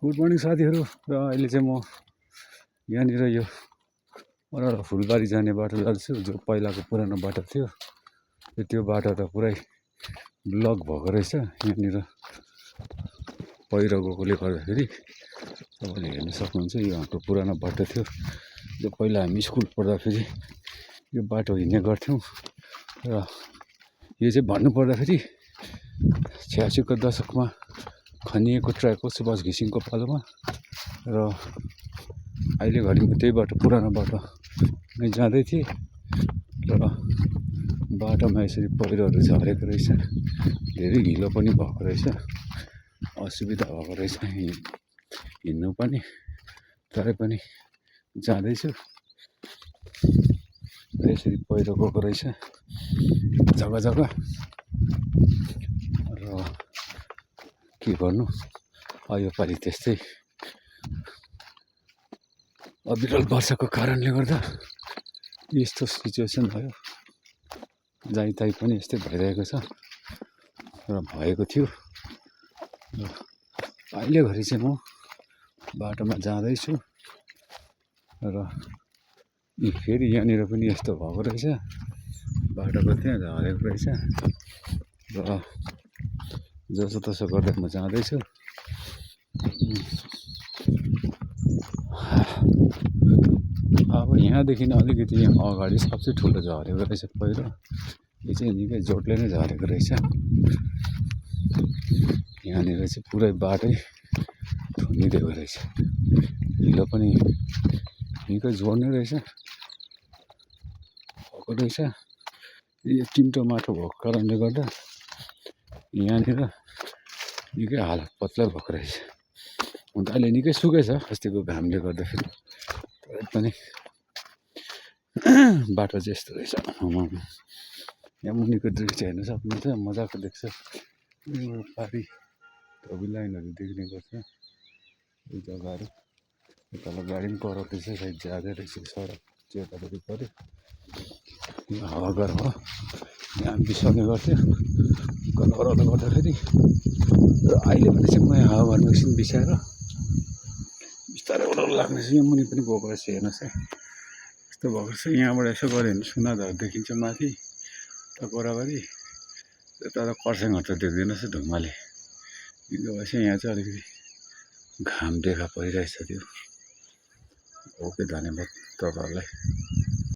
Good morning साथीहरू। र अहिले चाहिँ म यहाँनिर यो वरपर फुलबारी जाने बाटो जान्छु, जो पहिलाको पुरानो बाटो थियो। त्यो बाटो त पुरै ब्लक भएको रहेछ। यहाँनिर पहिरो गएकोले गर्दाखेरि तपाईँले हेर्न सक्नुहुन्छ, यो हाम्रो पुरानो बाटो थियो, जो पहिला हामी स्कुल पढ्दाखेरि यो बाटो हिँड्ने गर्थ्यौँ। र यो चाहिँ भन्नुपर्दाखेरि 86 को दशकमा खनिएको ट्र्याक हो, सुभाष घिसिङको पालोमा। र अहिले घरिमा त्यही बाटो, पुरानो बाटो नै जाँदै थिएँ। र बाटोमा यसरी पहिरोहरू झरेको रहेछ, धेरै हिलो पनि भएको रहेछ, असुविधा भएको रहेछ हिँड्नु पनि। तरै पनि जाँदैछु। यसरी पहिरो गएको रहेछ जग्गा जग्गा। र के गर्नु, योपालि त्यस्तै अविरल वर्षाको कारणले गर्दा यस्तो सिचुएसन भयो। जहीँ तहीँ पनि यस्तै भइरहेको छ र भएको थियो। र अहिले घरि चाहिँ म बाटोमा जाँदैछु। र फेरि यहाँनिर पनि यस्तो भएको रहेछ, बाटोको त्यहाँ झरेको रहेछ। र जसोतसो गर्दै म जाँदैछु। अब यहाँदेखि अलिकति यहाँ अगाडि सबसे ठुलो झरेको रहेछ पहिरो। यो चाहिँ निकै जोडले नै झरेको रहेछ। यहाँनिर चाहिँ पुरै बाटै थुनिदिएको रहेछ, हिलो पनि निकै जोड्ने रहेछ भएको रहेछ। यो चिम्टो माटो भएको कारणले गर्दा यहाँनिर निकै हालत पत्ला भएको रहेछ। हुन त अहिले निकै सुकेछ अस्तिको घामले गर्दाखेरि, तर पनि बाटो चाहिँ यस्तो रहेछ। यहाँ मुनिको दृश्य हेर्न सक्नुहुन्छ, मजाको देख्छ। यो पारि धोबी लाइनहरू देख्ने गर्छ, यो जग्गाहरू। तल गाडी पनि कराउँदैछ, सायद जाँदै रहेछ सडक चेतापट्टि पऱ्यो। यो हावा गरम हो, यहाँ बिसाउने गर्थ्यो गरौँले गर्दाखेरि। र अहिले पनि चाहिँ म यहाँ हावा घरमा एकछिन बिसाएर बिस्तारै ओह्रालो लाग्दैछ। यहाँ मुनि पनि गएको रहेछ, हेर्नुहोस् है, यस्तो भएको रहेछ। यहाँबाट यसो गऱ्यो भने सुनादर देखिन्छ माथि त गोराबारी। तर खरसाङहरू त देख्दैनछ धुम्माले। यो भएपछि यहाँ चाहिँ अलिकति घाम देखा परिरहेछ। त्यो ओके, धन्यवाद तपाईँहरूलाई।